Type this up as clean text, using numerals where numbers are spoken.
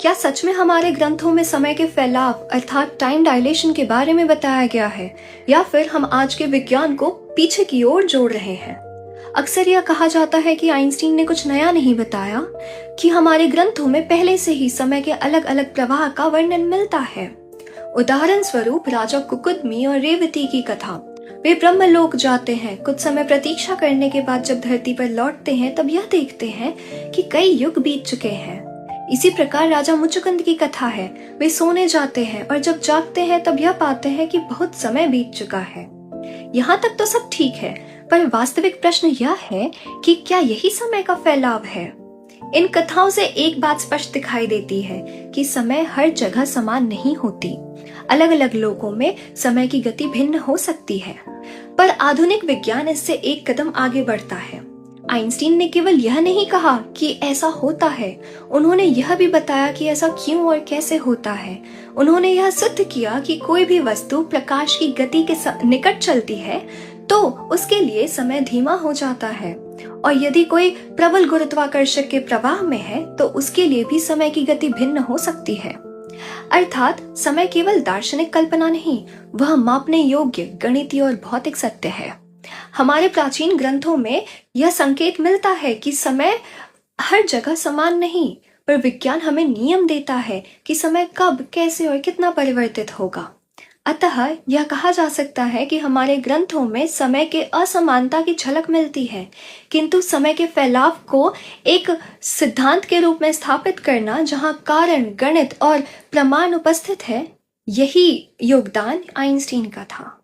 क्या सच में हमारे ग्रंथों में समय के फैलाव अर्थात टाइम डायलेशन के बारे में बताया गया है, या फिर हम आज के विज्ञान को पीछे की ओर जोड़ रहे हैं? अक्सर यह कहा जाता है कि आइंस्टीन ने कुछ नया नहीं बताया, कि हमारे ग्रंथों में पहले से ही समय के अलग अलग प्रवाह का वर्णन मिलता है। उदाहरण स्वरूप राजा कुकुदमी और रेवती की कथा। वे ब्रह्मलोक जाते हैं, कुछ समय प्रतीक्षा करने के बाद जब धरती पर लौटते हैं तब यह देखते हैं कि कई युग बीत चुके हैं। इसी प्रकार राजा मुचुकुंद की कथा है। वे सोने जाते हैं और जब जागते हैं तब यह पाते हैं कि बहुत समय बीत चुका है। यहाँ तक तो सब ठीक है, पर वास्तविक प्रश्न यह है कि क्या यही समय का फैलाव है? इन कथाओं से एक बात स्पष्ट दिखाई देती है कि समय हर जगह समान नहीं होती। अलग अलग लोगों में समय की गति भिन्न हो सकती है, पर आधुनिक विज्ञान इससे एक कदम आगे बढ़ता है। आइंस्टीन ने केवल यह नहीं कहा कि ऐसा होता है, उन्होंने यह भी बताया कि ऐसा क्यों और कैसे होता है। उन्होंने यह सिद्ध किया कि कोई भी वस्तु प्रकाश की गति के निकट चलती है तो उसके लिए समय धीमा हो जाता है, और यदि कोई प्रबल गुरुत्वाकर्षण के प्रवाह में है तो उसके लिए भी समय की गति भिन्न हो सकती है। अर्थात समय केवल दार्शनिक कल्पना नहीं, वह मापने योग्य गणितीय और भौतिक सत्य है। हमारे प्राचीन ग्रंथों में यह संकेत मिलता है कि समय हर जगह समान नहीं, पर विज्ञान हमें नियम देता है कि समय कब, कैसे और कितना परिवर्तित होगा। अतः यह कहा जा सकता है कि हमारे ग्रंथों में समय के असमानता की झलक मिलती है, किंतु समय के फैलाव को एक सिद्धांत के रूप में स्थापित करना, जहां कारण, गणित और प्रमाण उपस्थित है, यही योगदान आइंस्टीन का था।